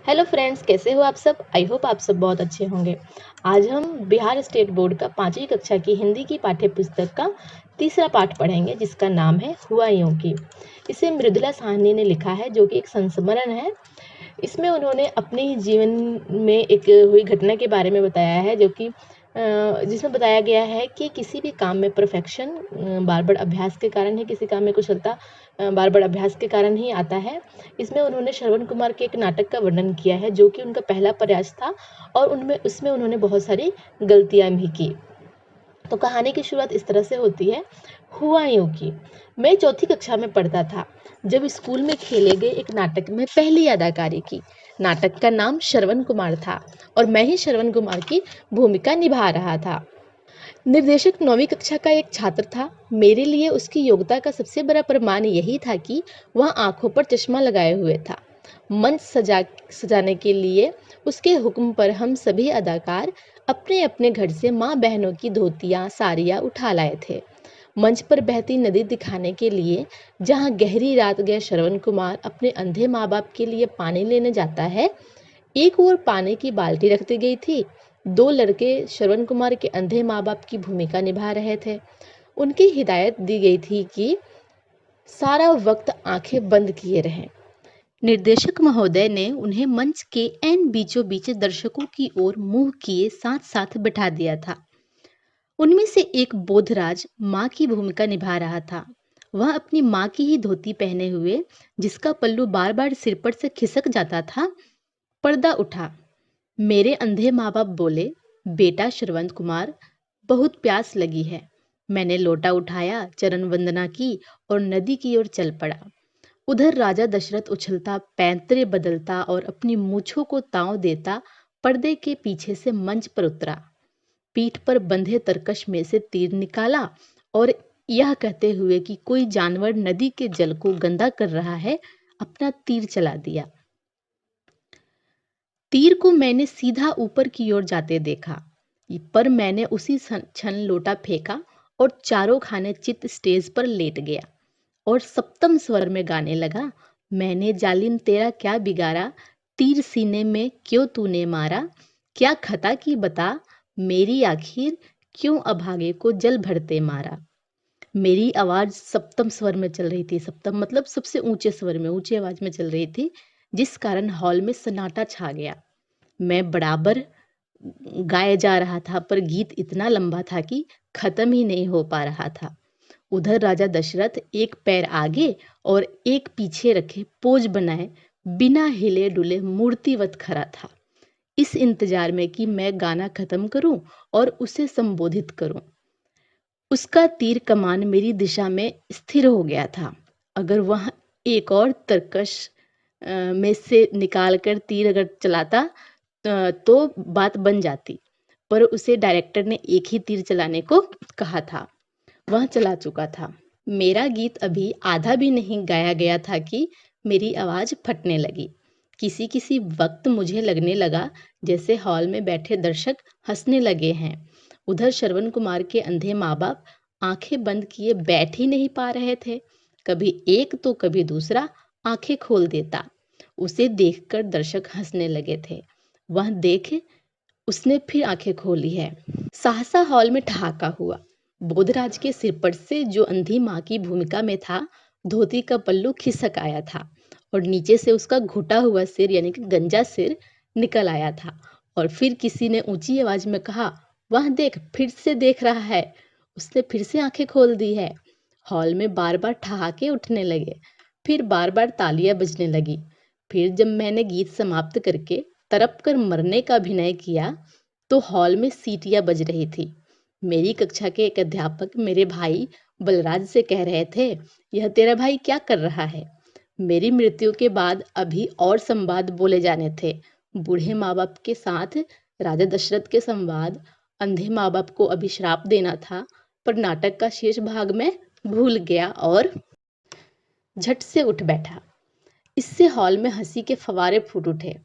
Hello friends, कैसे हो आप सब। आई होप आप सब बहुत अच्छे होंगे। आज हम बिहार स्टेट बोर्ड का 5वीं कक्षा की हिंदी की पाठ्य पुस्तक का तीसरा पाठ पढ़ेंगे, जिसका नाम है हुआ यूं की। इसे मृदुला साहनी ने लिखा है, जो कि एक संस्मरण है। इसमें उन्होंने अपने जीवन में एक हुई घटना के बारे में बताया है, जो कि जिसमें बताया गया है कि किसी भी काम में परफेक्शन बार बार अभ्यास के कारण ही, किसी काम में कुशलता बार बार अभ्यास के कारण ही आता है। इसमें उन्होंने श्रवण कुमार के एक नाटक का वर्णन किया है, जो कि उनका पहला प्रयास था और उनमें उसमें उन्होंने बहुत सारी गलतियां भी की। तो कहानी की शुरुआत इस तरह से होती है। हुआ यूं कि मैं चौथी कक्षा में पढ़ता था, जब स्कूल में खेले गए एक नाटक में पहली अदाकारी की। नाटक का नाम श्रवण कुमार था और मैं ही श्रवण कुमार की भूमिका निभा रहा था। निर्देशक 9वीं कक्षा का एक छात्र था। मेरे लिए उसकी योग्यता का सबसे बड़ा प्रमाण यही था कि वह आंखों पर चश्मा लगाए हुए था। मंच सजाने के लिए उसके हुक्म पर हम सभी अदाकार अपने अपने घर से माँ बहनों की धोतियाँ साड़ियाँ उठा लाए थे। मंच पर बहती नदी दिखाने के लिए, जहाँ गहरी रात गए श्रवण कुमार अपने अंधे माँ बाप के लिए पानी लेने जाता है, एक ओर पानी की बाल्टी रख दी गई थी। 2 लड़के श्रवण कुमार के अंधे माँ बाप की भूमिका निभा रहे थे। उनकी हिदायत दी गई थी कि सारा वक्त आंखें बंद किए रहें। निर्देशक महोदय ने उन्हें मंच के ऐन बीचों बीच दर्शकों की ओर मुंह किए साथ साथ बिठा दिया था। उनमें से एक बोधराज माँ की भूमिका निभा रहा था। वह अपनी माँ की ही धोती पहने हुए, जिसका पल्लू बार बार सिर पर से खिसक जाता था, पर्दा उठा। मेरे अंधे माँ बाप बोले, बेटा श्रवण कुमार, बहुत प्यास लगी है। मैंने लोटा उठाया, चरण वंदना की और नदी की ओर चल पड़ा। उधर राजा दशरथ उछलता, पैंतरे बदलता और अपनी मूछों को ताव देता पर्दे के पीछे से मंच पर उतरा। पीठ पर बंधे तरकश में से तीर निकाला और यह कहते हुए कि कोई जानवर नदी के जल को गंदा कर रहा है, अपना तीर चला दिया। तीर को मैंने सीधा ऊपर की ओर जाते देखा, पर मैंने उसी क्षण लोटा फेंका और चारों खाने चित स्टेज पर लेट गया और सप्तम स्वर में गाने लगा, मैंने जालिम तेरा क्या बिगाड़ा, तीर सीने में क्यों तूने मारा, क्या खता की बता, मेरी आखिर क्यों अभागे को जल भरते मारा। मेरी आवाज सप्तम स्वर में चल रही थी। सप्तम मतलब सबसे ऊंचे स्वर में, ऊंची आवाज में चल रही थी, जिस कारण हॉल में सन्नाटा छा गया। मैं बराबर गाया जा रहा था, पर गीत इतना लंबा था कि खत्म ही नहीं हो पा रहा था। उधर राजा दशरथ एक पैर आगे और एक पीछे रखे पोज बनाए बिना हिले डुले मूर्तिवत खड़ा था, इस इंतजार में कि मैं गाना खत्म करूं और उसे संबोधित करूं। उसका तीर कमान मेरी दिशा में स्थिर हो गया था। अगर वह एक और तरकश में से निकाल कर तीर अगर चलाता तो बात बन जाती, पर उसे डायरेक्टर ने एक ही तीर चलाने को कहा था। वह चला चुका था। मेरा गीत अभी आधा भी नहीं गाया गया था कि मेरी आवाज फटने लगी। किसी किसी वक्त मुझे लगने लगा जैसे हॉल में बैठे दर्शक हंसने लगे हैं। उधर श्रवण कुमार के अंधे माँ बाप आंखें बंद किए बैठ ही नहीं पा रहे थे। कभी एक तो कभी दूसरा आंखें खोल देता। उसे देखकर दर्शक हंसने लगे थे। वह देख उसने फिर आंखें खोली है। सहसा हॉल में ठहाका हुआ। बोधराज के सिर पर से, जो अंधी माँ की भूमिका में था, धोती का पल्लू खिसक आया था और नीचे से उसका घुटा हुआ सिर यानी कि गंजा सिर निकल आया था। और फिर किसी ने ऊंची आवाज में कहा, वह देख, फिर से देख रहा है। उसने फिर से आंखें खोल दी है। हॉल में बार बार ठहाके उठने लगे, फिर बार बार तालियां बजने लगी। फिर जब मैंने गीत समाप्त करके तड़प कर मरने का अभिनय किया तो हॉल में सीटियां बज रही थी। मेरी कक्षा के एक अध्यापक मेरे भाई बलराज से कह रहे थे, यह तेरा भाई क्या कर रहा है। मेरी मृत्यु के बाद अभी और संवाद बोले जाने थे। बूढ़े माँ बाप के साथ राजा दशरथ के संवाद, अंधे माँ बाप को अभिश्राप देना था, पर नाटक का शेष भाग में भूल गया और झट से उठ बैठा। इससे हॉल में हंसी के फवारे फूट उठे।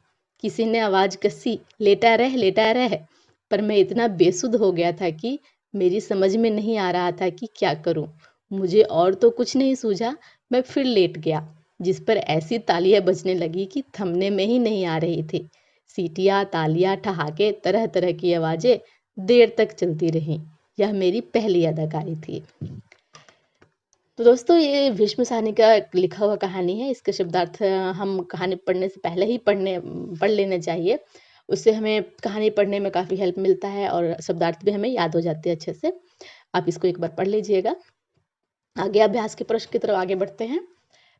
किसी ने आवाज कसी, लेटा रह लेटा रह। पर मैं इतना बेसुध हो गया था कि मेरी समझ में नहीं आ रहा था कि क्या करूं। मुझे और तो कुछ नहीं सूझा। मैं फिर लेट गया। जिस पर ऐसी तालियां बजने लगी कि थमने में ही नहीं आ रही थी। सीटियां, तालियां, ठहाके, तरह तरह की आवाजें देर तक चलती रहीं। यह मेरी पहली अदाकारी थी। तो दोस्तों, ये भीष्म साहनी का लिखा हुआ कहानी है। इसके शब्दार्थ हम कहानी पढ़ने से पहले ही पढ़ लेना चाहिए। उससे हमें कहानी पढ़ने में काफ़ी हेल्प मिलता है और शब्दार्थ भी हमें याद हो जाते हैं अच्छे से। आप इसको एक बार पढ़ लीजिएगा। आगे अभ्यास के प्रश्न की तरफ आगे बढ़ते हैं।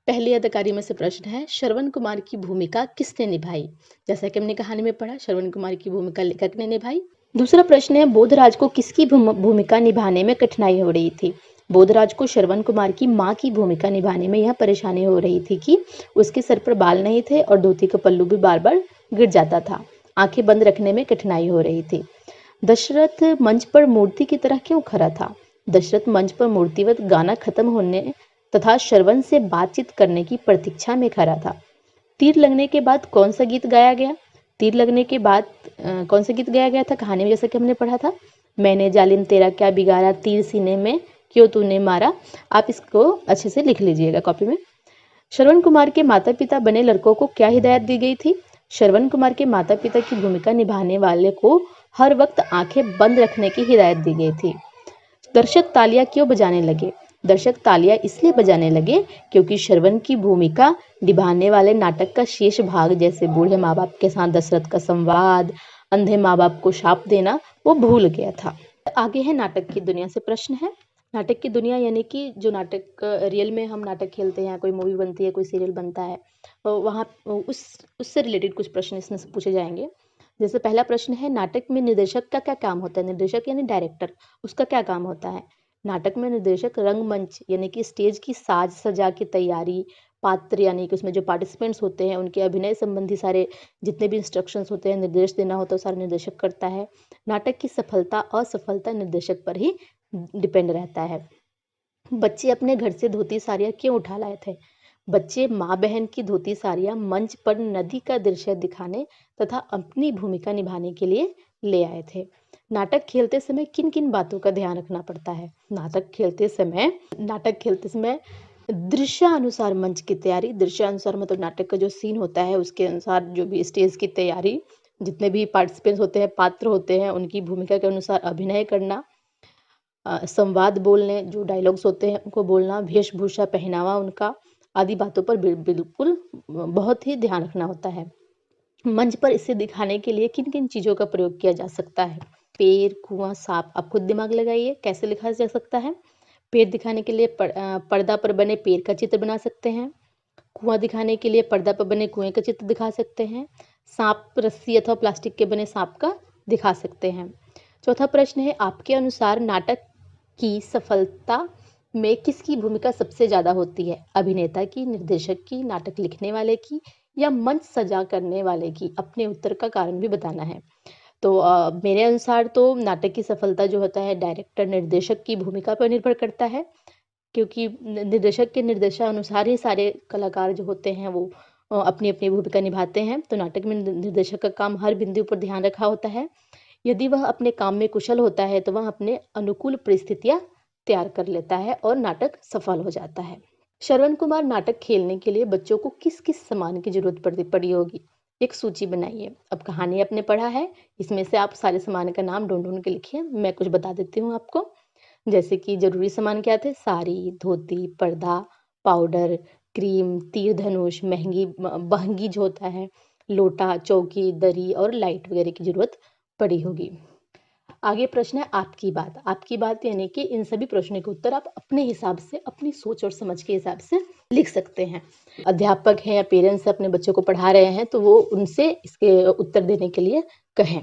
पहली अदाकारी में से प्रश्न है, श्रवण कुमार की भूमिका किसने निभाई? जैसा कि हमने कहानी में पढ़ा, श्रवण कुमार की भूमिका लेखक ने निभाई। दूसरा प्रश्न है, बोधराज को किसकी भूमिका निभाने में कठिनाई हो रही थी? बोधराज को श्रवण कुमार की माँ की भूमिका निभाने में यह परेशानी हो रही थी कि उसके सर पर बाल नहीं थे और धोती का पल्लू भी बार बार गिर जाता था। आंखें बंद रखने में कठिनाई हो रही थी। दशरथ मंच पर मूर्ति की तरह क्यों खड़ा था? दशरथ मंच पर मूर्तिवत गाना खत्म होने तथा श्रवण से बातचीत करने की प्रतीक्षा में खड़ा था। तीर लगने के बाद कौन सा गीत गाया गया? तीर लगने के बाद कौन सा गीत गाया गया था? कहानी में जैसा कि हमने पढ़ा था, मैंने जालिम तेरा क्या बिगाड़ा, तीर सीने में क्यों तूने मारा। आप इसको अच्छे से लिख लीजिएगा कॉपी में। श्रवण कुमार के माता पिता बने लड़कों को क्या हिदायत दी गई थी? श्रवण कुमार के माता पिता की भूमिका निभाने वाले को हर वक्त आंखें बंद रखने की हिदायत दी गई थी। दर्शक तालियां क्यों बजाने लगे? दर्शक तालियां इसलिए बजाने लगे क्योंकि श्रवण की भूमिका निभाने वाले नाटक का शेष भाग, जैसे बूढ़े माँ बाप के साथ दशरथ का संवाद, अंधे माँ बाप को शाप देना, वो भूल गया था। आगे है नाटक की दुनिया से प्रश्न है। नाटक की दुनिया यानी कि जो नाटक रियल में हम नाटक खेलते हैं, कोई मूवी बनती है, कोई सीरियल बनता है, तो वहाँ उससे रिलेटेड कुछ प्रश्न इसमें से पूछे जाएंगे। जैसे पहला प्रश्न है, नाटक में निर्देशक का क्या काम होता है? निर्देशक यानी डायरेक्टर, उसका क्या काम होता है? नाटक में निर्देशक रंगमंच यानी कि स्टेज की साज सजा की तैयारी, पात्र यानी कि उसमें जो पार्टिसिपेंट्स होते हैं उनके अभिनय संबंधी सारे जितने भी इंस्ट्रक्शंस होते हैं, निर्देश देना होता है, सारा निर्देशक करता है। नाटक की सफलता असफलता निर्देशक पर ही डिपेंड रहता है। बच्चे अपने घर से धोती साड़ियाँ क्यों उठा लाए थे? बच्चे माँ बहन की धोती साड़ियाँ मंच पर नदी का दृश्य दिखाने तथा अपनी भूमिका निभाने के लिए ले आए थे। नाटक खेलते समय किन किन बातों का ध्यान रखना पड़ता है? नाटक खेलते समय दृश्यानुसार मंच की तैयारी, दृश्यानुसार मतलब नाटक का जो सीन होता है उसके अनुसार जो भी स्टेज की तैयारी, जितने भी पार्टिसिपेंट्स होते हैं, पात्र होते हैं, उनकी भूमिका के अनुसार अभिनय करना, संवाद बोलने, जो डायलॉग्स होते हैं उनको बोलना, वेशभूषा पहनावा उनका, आदि बातों पर बिल्कुल बहुत ही ध्यान रखना होता है। मंच पर इसे दिखाने के लिए किन किन चीज़ों का प्रयोग किया जा सकता है? पेड़, कुआं, सांप। आप खुद दिमाग लगाइए कैसे लिखा जा सकता है। पेड़ दिखाने के लिए पर्दा पर बने पेड़ का चित्र बना सकते हैं। कुआं दिखाने के लिए पर्दा पर बने कुएं का चित्र दिखा सकते हैं। सांप रस्सी अथवा प्लास्टिक के बने सांप का दिखा सकते हैं। चौथा प्रश्न है, आपके अनुसार नाटक की सफलता में किसकी भूमिका सबसे ज़्यादा होती है? अभिनेता की, निर्देशक की, नाटक लिखने वाले की या मंच सजा करने वाले की? अपने उत्तर का कारण भी बताना है। तो मेरे अनुसार तो नाटक की सफलता जो होता है डायरेक्टर निर्देशक की भूमिका पर निर्भर करता है, क्योंकि निर्देशक के निर्देशानुसार ही सारे कलाकार जो होते हैं वो अपनी अपनी भूमिका निभाते हैं। तो नाटक में निर्देशक का काम हर बिंदु पर ध्यान रखा होता है। यदि वह अपने काम में कुशल होता है तो वह अपने अनुकूल परिस्थितियां तैयार कर लेता है और नाटक सफल हो जाता है। श्रवण कुमार नाटक खेलने के लिए बच्चों को किस किस सामान की जरूरत पड़ी होगी? एक सूची बनाइए। अब कहानी आपने पढ़ा है, इसमें से आप सारे सामान का नाम ढूंढ ढूंढ के लिखिए। मैं कुछ बता देती हूँ आपको। जैसे कि जरूरी सामान क्या थे? साड़ी, धोती, पर्दा, पाउडर, क्रीम, तीर धनुष, बहंगी जो होता है, लोटा, चौकी, दरी और लाइट वगैरह की जरूरत पड़ी होगी। आगे प्रश्न है आपकी बात। आपकी बात यानी कि इन सभी प्रश्नों के उत्तर आप अपने हिसाब से, अपनी सोच और समझ के हिसाब से लिख सकते हैं। अध्यापक हैं या पेरेंट्स अपने बच्चों को पढ़ा रहे हैं तो वो उनसे इसके उत्तर देने के लिए कहें।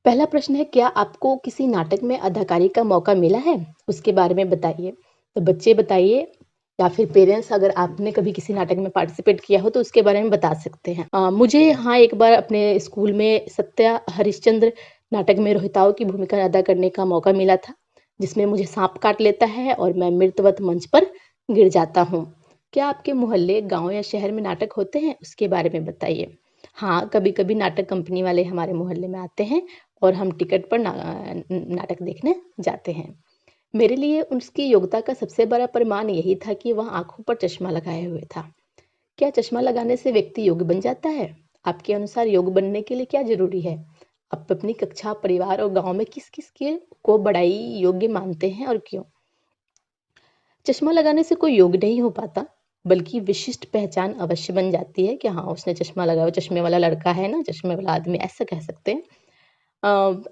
पहला प्रश्न है, क्या आपको किसी नाटक में अदाकारी का मौका मिला है? उसके बारे में बताइए। तो बच्चे बताइए या फिर पेरेंट्स, अगर आपने कभी किसी नाटक में पार्टिसिपेट किया हो तो उसके बारे में बता सकते हैं। मुझे हाँ एक बार अपने स्कूल में सत्या हरिश्चंद्र नाटक में रोहिताओं की भूमिका अदा करने का मौका मिला था, जिसमें मुझे सांप काट लेता है और मैं मृतवत मंच पर गिर जाता हूँ। क्या आपके मोहल्ले, गांव या शहर में नाटक होते हैं? उसके बारे में बताइए। हाँ, कभी कभी नाटक कंपनी वाले हमारे मोहल्ले में आते हैं और हम टिकट पर नाटक देखने जाते हैं। मेरे लिए उसकी योग्यता का सबसे बड़ा प्रमाण यही था कि वह आंखों पर चश्मा लगाए हुए था। क्या चश्मा लगाने से व्यक्ति योग्य बन जाता है? आपके अनुसार योग्य बनने के लिए क्या जरूरी है? आप अपनी कक्षा, परिवार और गांव में किस किस के को बड़ाई योग्य मानते हैं और क्यों? चश्मा लगाने से कोई योग्य नहीं हो पाता, बल्कि विशिष्ट पहचान अवश्य बन जाती है कि हाँ, उसने चश्मा लगाया, वो चश्मे वाला लड़का है ना, चश्मे वाला आदमी, ऐसा कह सकते हैं।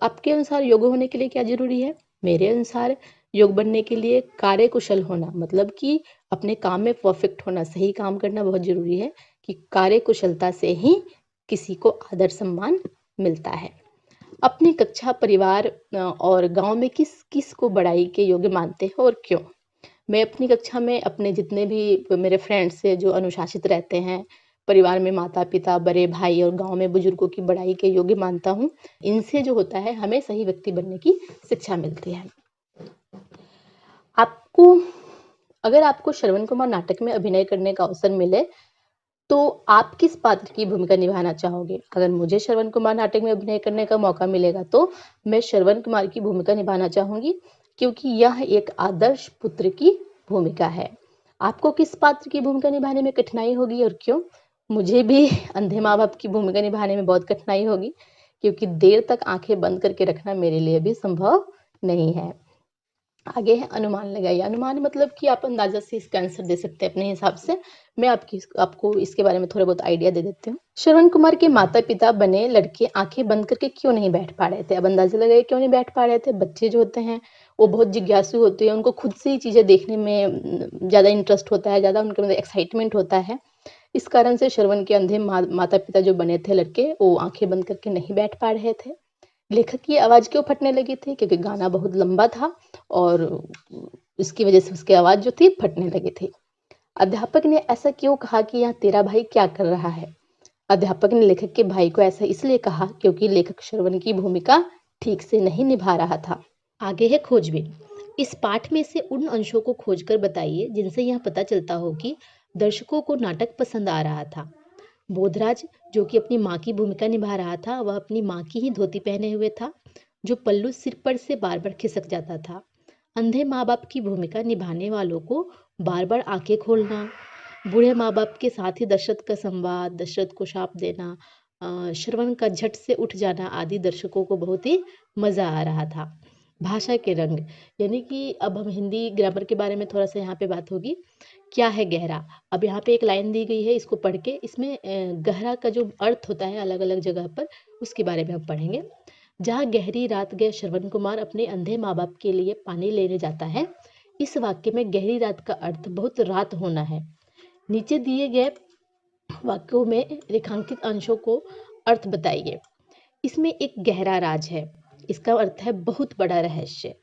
आपके अनुसार योग्य होने के लिए क्या जरूरी है? मेरे अनुसार योग्य बनने के लिए कार्यकुशल होना, मतलब कि अपने काम में परफेक्ट होना, सही काम करना बहुत जरूरी है कि कार्यकुशलता से ही किसी को आदर सम्मान मिलता है। अपनी कक्षा, परिवार और गांव में किस किस को बड़ाई के योग्य मानते हैं और क्यों? मैं अपनी कक्षा में अपने जितने भी मेरे फ्रेंड्स हैं जो अनुशासित रहते हैं, परिवार में माता-पिता, बड़े भाई और गाँव में बुजुर्गों की बड़ाई के योग्य मानता हूँ। इनसे जो होता है हमें सही व्यक्ति बनने की शिक्षा मिलती है। आपको अगर आपको श्रवण कुमार नाटक में अभिनय करने का अवसर मिले, तो आप किस पात्र की भूमिका निभाना चाहोगे? अगर मुझे श्रवण कुमार नाटक में अभिनय करने का मौका मिलेगा तो मैं श्रवण कुमार की भूमिका निभाना चाहूंगी, क्योंकि यह एक आदर्श पुत्र की भूमिका है। आपको किस पात्र की भूमिका निभाने में कठिनाई होगी और क्यों? मुझे भी अंधे माँ बाप की भूमिका निभाने में बहुत कठिनाई होगी, क्योंकि देर तक आंखें बंद करके रखना मेरे लिए भी संभव नहीं है। आगे है अनुमान लगाइए। अनुमान मतलब कि आप अंदाजा से इसका आंसर दे सकते हैं अपने हिसाब से। मैं आपको इसके बारे में थोड़ा बहुत आइडिया दे देती हूँ। श्रवण कुमार के माता पिता बने लड़के आंखें बंद करके क्यों नहीं बैठ पा रहे थे? अब अंदाजा लगाइए क्यों नहीं बैठ पा रहे थे? बच्चे जो होते हैं वो बहुत जिज्ञासु होते हैं, उनको खुद से ही चीजें देखने में ज्यादा इंटरेस्ट होता है, ज्यादा उनके अंदर एक्साइटमेंट होता है। इस कारण से श्रवण के अंधे माता पिता जो बने थे लड़के, वो आंखें बंद करके नहीं बैठ पा रहे थे। लेखक की आवाज क्यों फटने लगी थी? क्योंकि गाना बहुत लंबा था और इसकी वजह से उसकी आवाज जो थी फटने लगी थी। अध्यापक ने ऐसा क्यों कहा कि यहाँ तेरा भाई क्या कर रहा है? अध्यापक ने लेखक के भाई को ऐसा इसलिए कहा क्योंकि लेखक श्रवण की भूमिका ठीक से नहीं निभा रहा था। आगे है खोजबीन। इस पाठ में से उन अंशों को खोजकर बताइए जिनसे यह पता चलता हो कि दर्शकों को नाटक पसंद आ रहा था। बोधराज, जो कि अपनी माँ की भूमिका निभा रहा था, वह अपनी माँ की ही धोती पहने हुए था, जो पल्लू सिर पर से बार बार खिसक जाता था। अंधे माँ बाप की भूमिका निभाने वालों को बार बार आंखें खोलना, बूढ़े माँ बाप के साथ ही दशरथ का संवाद, दशरथ को शाप देना, श्रवण का झट से उठ जाना आदि दर्शकों को बहुत ही मजा आ रहा था। भाषा के रंग, यानी कि अब हम हिंदी ग्रामर के बारे में थोड़ा सा यहाँ पे बात होगी। क्या है गहरा? अब यहाँ पे एक लाइन दी गई है, इसको पढ़ के इसमें गहरा का जो अर्थ होता है अलग अलग जगह पर, उसके बारे में हम पढ़ेंगे। जहाँ गहरी रात गए श्रवण कुमार अपने अंधे माँ बाप के लिए पानी लेने जाता है, इस वाक्य में गहरी रात का अर्थ बहुत रात होना है। नीचे दिए गए वाक्यों में रेखांकित अंशों को अर्थ बताइए। इसमें एक गहरा राज है, इसका अर्थ है बहुत बड़ा रहस्य।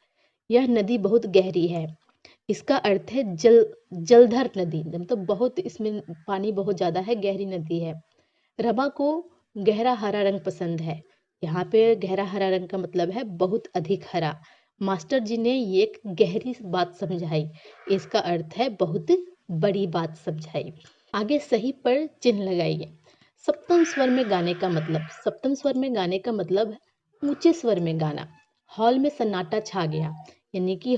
यह नदी बहुत गहरी है, इसका अर्थ है जलधर नदी, मतलब बहुत इसमें पानी बहुत ज्यादा है, गहरी नदी है। रमा को गहरा हरा रंग पसंद है, यहाँ पे गहरा हरा रंग का मतलब है बहुत अधिक हरा। मास्टर जी ने ये एक गहरी बात समझाई, इसका अर्थ है बहुत बड़ी बात समझाई। आगे सही पर चिन्ह लगाइए। सप्तम स्वर में गाने का मतलब, सप्तम स्वर में गाने का मतलब है ऊंचे स्वर में गाना। हॉल में सन्नाटा छा गया, यानी कि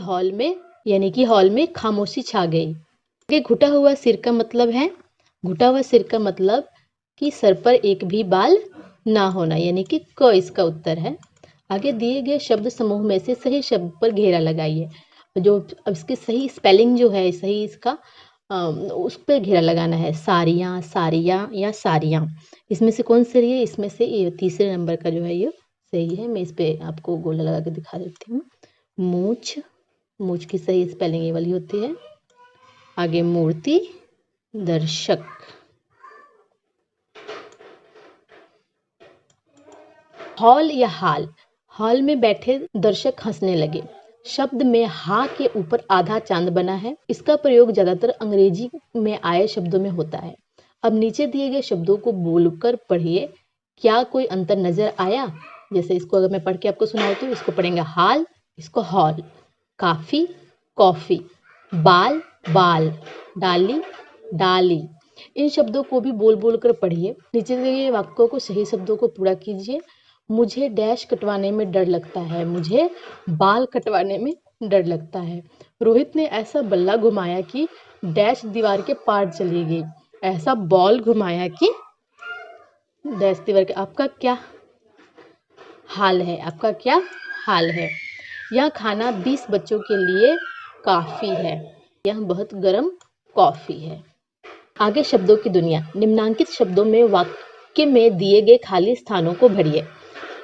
हॉल में खामोशी छा गई। आगे घुटा हुआ सिर का मतलब है, घुटा हुआ सिर का मतलब कि सर पर एक भी बाल ना होना, यानी कि क इसका उत्तर है। आगे दिए गए शब्द समूह में से सही शब्द पर घेरा लगाइए। जो अब इसके सही स्पेलिंग जो है, सही इसका उस पर घेरा लगाना है। सारियाँ, सारियाँ या सारियाँ, इसमें से कौन सही है? इसमें से ये तीसरे नंबर का जो है ये सही है। मैं इस पे आपको गोला लगा के दिखा देती हूँ। मूछ, मूछ की सही स्पेलिंग ये वाली होती है। आगे मूर्ति, दर्शक। हॉल या हाल, हॉल में बैठे दर्शक हंसने लगे। शब्द में हा के ऊपर आधा चांद बना है, इसका प्रयोग ज्यादातर अंग्रेजी में आए शब्दों में होता है। अब नीचे दिए गए शब्दों को बोलकर पढ़िए, क्या कोई अंतर नजर आया? जैसे इसको अगर मैं पढ़ के आपको सुनाती हूँ, इसको पढ़ेंगे हाल, इसको हॉल। काफी, कॉफी। बाल, बाल। डाली, डाली। इन शब्दों को भी बोल बोल कर पढ़िए। नीचे दिए गए वाक्यों को सही शब्दों को पूरा कीजिए। मुझे डैश कटवाने में डर लगता है, मुझे बाल कटवाने में डर लगता है। रोहित ने ऐसा बल्ला घुमाया कि डैश दीवार के पार चली गई। ऐसा बॉल घुमाया कि डैश तिवर के आपका क्या हाल है, आपका क्या हाल है। यह खाना 20 बच्चों के लिए काफ़ी है। यह बहुत गर्म कॉफ़ी है। आगे शब्दों की दुनिया। निम्नांकित शब्दों में वाक्य में दिए गए खाली स्थानों को भरिए।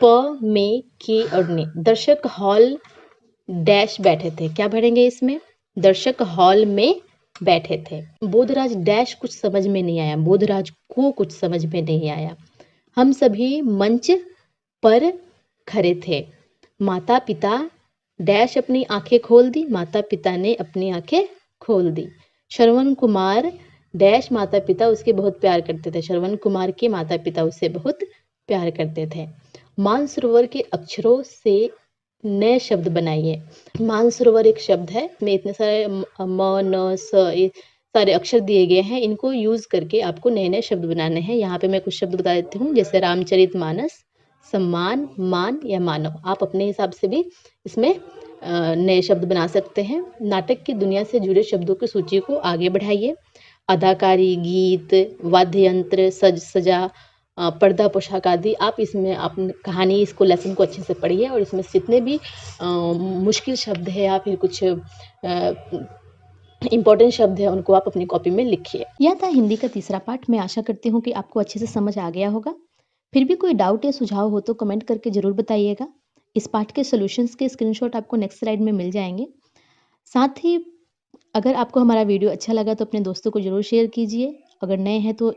प, में, के और ने। दर्शक हॉल डैश बैठे थे। क्या भरेंगे इसमें? दर्शक हॉल में बैठे थे। बोधराज डैश कुछ समझ में नहीं आया। बोधराज को कुछ समझ में नहीं आया। हम सभी मंच पर खड़े थे। माता पिता डैश अपनी आंखें खोल दी। माता पिता ने अपनी आंखें खोल दी। श्रवण कुमार डैश माता पिता उसके बहुत प्यार करते थे। श्रवण कुमार के माता पिता उससे बहुत प्यार करते थे। मानसरोवर के अक्षरों से नए शब्द बनाइए। मानसरोवर एक शब्द है, इसमें इतने सारे म, न, स, ये सारे अक्षर दिए गए हैं। इनको यूज करके आपको नए नए शब्द बनाने हैं। यहाँ पे मैं कुछ शब्द बता देती हूँ, जैसे रामचरितमानस, सम्मान, मान या मानव। आप अपने हिसाब से भी इसमें नए शब्द बना सकते हैं। नाटक की दुनिया से जुड़े शब्दों की सूची को आगे बढ़ाइए। अदाकारी, गीत, वाद्य यंत्र, सज सजा, पर्दा पोशाक आदि। आप इसमें आप कहानी इसको लेसन को अच्छे से पढ़िए और इसमें से जितने भी मुश्किल शब्द है या फिर कुछ इम्पोर्टेंट शब्द है उनको आप अपनी कॉपी में लिखिए। यह था हिंदी का तीसरा पाठ। मैं आशा करती हूँ कि आपको अच्छे से समझ आ गया होगा। फिर भी कोई डाउट या सुझाव हो तो कमेंट करके ज़रूर बताइएगा। इस पाठ के सॉल्यूशंस के स्क्रीनशॉट आपको नेक्स्ट स्लाइड में मिल जाएंगे। साथ ही अगर आपको हमारा वीडियो अच्छा लगा तो अपने दोस्तों को ज़रूर शेयर कीजिए। अगर नए हैं तो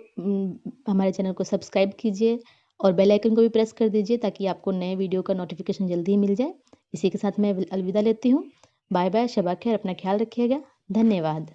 हमारे चैनल को सब्सक्राइब कीजिए और बेल आइकन को भी प्रेस कर दीजिए ताकि आपको नए वीडियो का नोटिफिकेशन जल्दी ही मिल जाए। इसी के साथ मैं अलविदा लेती हूँ। बाय बाय, शब खैर, अपना ख्याल रखिएगा। धन्यवाद।